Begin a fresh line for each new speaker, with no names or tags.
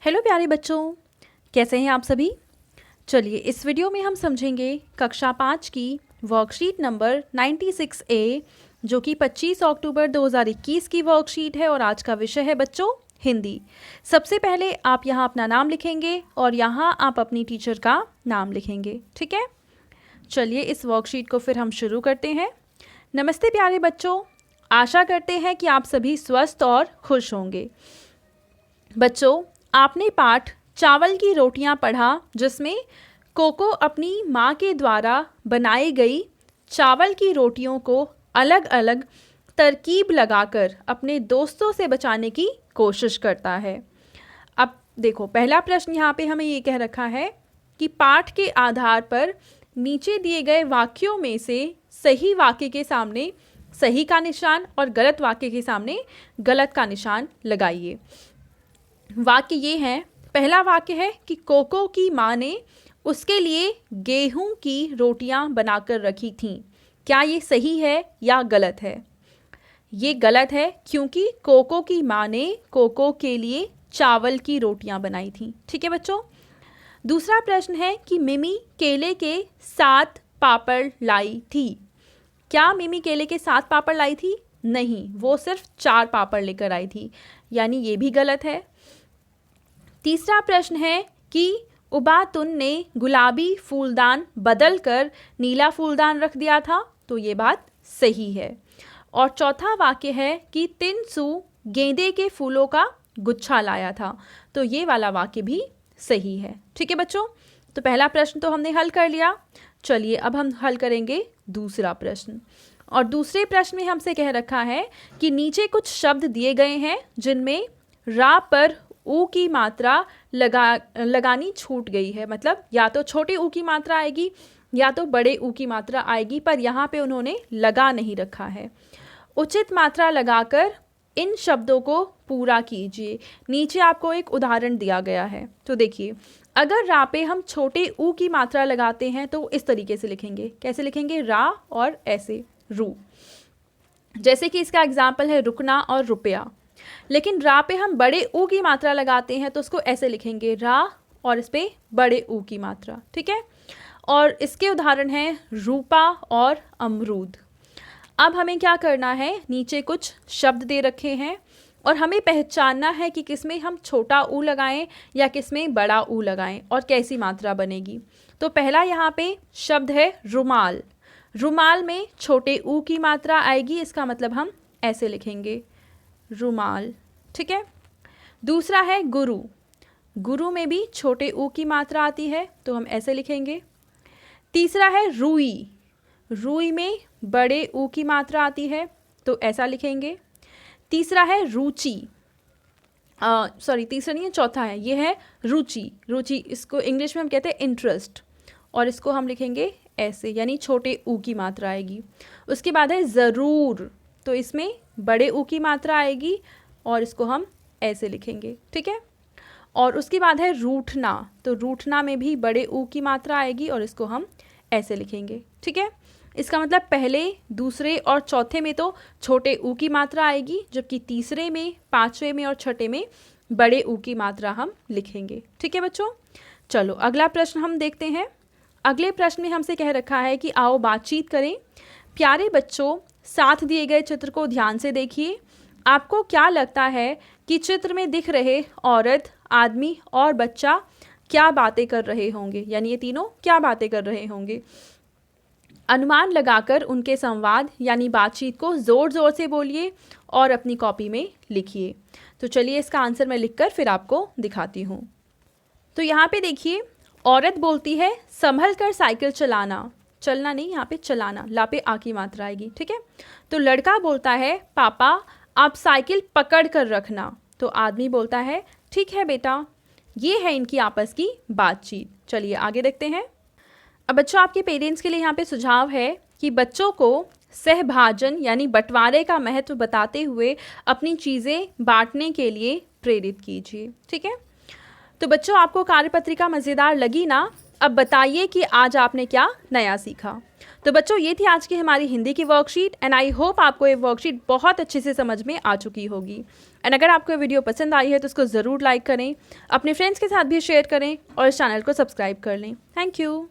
Hello प्यारे बच्चों, कैसे हैं आप सभी। चलिए इस वीडियो में हम समझेंगे कक्षा 5 की वर्कशीट नंबर 96A, जो कि 25 अक्टूबर 2021 की वर्कशीट है और आज का विषय है बच्चों हिंदी। सबसे पहले आप यहाँ अपना नाम लिखेंगे और यहाँ आप अपनी टीचर का नाम लिखेंगे, ठीक है। चलिए इस वर्कशीट को फिर हम शुरू करते हैं। नमस्ते प्यारे बच्चों, आशा करते हैं कि आप सभी स्वस्थ और खुश होंगे। बच्चों, आपने पाठ चावल की रोटियां पढ़ा, जिसमें कोको अपनी माँ के द्वारा बनाई गई चावल की रोटियों को अलग अलग तरकीब लगाकर अपने दोस्तों से बचाने की कोशिश करता है। अब देखो, पहला प्रश्न यहाँ पे हमें ये कह रखा है कि पाठ के आधार पर नीचे दिए गए वाक्यों में से सही वाक्य के सामने सही का निशान और गलत वाक्य के सामने गलत का निशान लगाइए। वाक्य ये है, पहला वाक्य है कि कोको की माँ ने उसके लिए गेहूं की रोटियां बनाकर रखी थीं। क्या ये सही है या गलत है? ये गलत है, क्योंकि कोको की माँ ने कोको के लिए चावल की रोटियां बनाई थीं। ठीक है बच्चों। दूसरा प्रश्न है कि मिमी केले के 7 पापड़ लाई थी। क्या मिमी केले के 7 पापड़ लाई थी? नहीं, वो सिर्फ 4 पापड़ लेकर आई थी, यानी ये भी गलत है। तीसरा प्रश्न है कि उबातुन ने गुलाबी फूलदान बदल कर नीला फूलदान रख दिया था, तो ये बात सही है। और चौथा वाक्य है कि तिनसु गेंदे के फूलों का गुच्छा लाया था, तो ये वाला वाक्य भी सही है। ठीक है बच्चों, तो पहला प्रश्न तो हमने हल कर लिया। चलिए अब हम हल करेंगे दूसरा प्रश्न। और दूसरे प्रश्न में हमसे कह रखा है कि नीचे कुछ शब्द दिए गए हैं जिनमें रा पर ऊ की मात्रा लगानी छूट गई है। मतलब या तो छोटे ऊ की मात्रा आएगी या तो बड़े ऊ की मात्रा आएगी, पर यहाँ पे उन्होंने लगा नहीं रखा है। उचित मात्रा लगाकर इन शब्दों को पूरा कीजिए। नीचे आपको एक उदाहरण दिया गया है, तो देखिए, अगर रा पे हम छोटे ऊ की मात्रा लगाते हैं तो इस तरीके से लिखेंगे। कैसे लिखेंगे? रा और ऐसे रू। जैसे कि इसका एग्जाम्पल है रुकना और रुपया। लेकिन रा पे हम बड़े ऊ की मात्रा लगाते हैं तो उसको ऐसे लिखेंगे, रा और इस पे बड़े ऊ की मात्रा। ठीक है। और इसके उदाहरण हैं रूपा और अमरूद। अब हमें क्या करना है, नीचे कुछ शब्द दे रखे हैं और हमें पहचानना है कि किसमें हम छोटा ऊ लगाएं या किसमें बड़ा ऊ लगाएं और कैसी मात्रा बनेगी। तो पहला यहाँ पे शब्द है रुमाल। रुमाल में छोटे ऊ की मात्रा आएगी, इसका मतलब हम ऐसे लिखेंगे, रुमाल। ठीक है। दूसरा है गुरु। गुरु में भी छोटे ऊ की मात्रा आती है, तो हम ऐसे लिखेंगे। तीसरा है रुई। रुई में बड़े ऊ की मात्रा आती है, तो ऐसा लिखेंगे। तीसरा है रुचि। सॉरी, तीसरा नहीं है, चौथा है, ये है रुचि। रुचि, इसको इंग्लिश में हम कहते हैं इंटरेस्ट, और इसको हम लिखेंगे ऐसे, यानी छोटे ऊ की मात्रा आएगी। उसके बाद है ज़रूर, तो इसमें बड़े ऊ की मात्रा आएगी और इसको हम ऐसे लिखेंगे। ठीक है। और उसके बाद है रूठना, तो रूठना में भी बड़े ऊ की मात्रा आएगी और इसको हम ऐसे लिखेंगे। ठीक है। इसका मतलब पहले, दूसरे और चौथे में तो छोटे ऊ की मात्रा आएगी, जबकि तीसरे में, पांचवे में और छठे में बड़े ऊ की मात्रा हम लिखेंगे। ठीक है बच्चों। चलो अगला प्रश्न हम देखते हैं। अगले प्रश्न में हमसे कह रखा है कि आओ बातचीत करें। प्यारे बच्चों, साथ दिए गए चित्र को ध्यान से देखिए। आपको क्या लगता है कि चित्र में दिख रहे औरत, आदमी और बच्चा क्या बातें कर रहे होंगे? यानी ये तीनों क्या बातें कर रहे होंगे? अनुमान लगाकर उनके संवाद यानी बातचीत को ज़ोर ज़ोर से बोलिए और अपनी कॉपी में लिखिए। तो चलिए इसका आंसर मैं लिखकर फिर आपको दिखाती हूँ। तो यहाँ पे देखिए, औरत बोलती है संभल कर साइकिल चलाना। चलना नहीं, यहाँ पे चलाना, ला पे आ की मात्रा आएगी। ठीक है। तो लड़का बोलता है पापा आप साइकिल पकड़ कर रखना। तो आदमी बोलता है ठीक है बेटा। ये है इनकी आपस की बातचीत। चलिए आगे देखते हैं। अब बच्चों, आपके पेरेंट्स के लिए यहाँ पे सुझाव है कि बच्चों को सहभाजन यानी बंटवारे का महत्व बताते हुए अपनी चीज़ें बांटने के लिए प्रेरित कीजिए। ठीक है। तो बच्चों, आपको कार्यपत्रिका मज़ेदार लगी ना? अब बताइए कि आज आपने क्या नया सीखा। तो बच्चों, ये थी आज की हमारी हिंदी की वर्कशीट एंड आई होप आपको ये वर्कशीट बहुत अच्छे से समझ में आ चुकी होगी। एंड अगर आपको ये वीडियो पसंद आई है तो उसको ज़रूर लाइक करें, अपने फ्रेंड्स के साथ भी शेयर करें और इस चैनल को सब्सक्राइब कर लें। Thank you.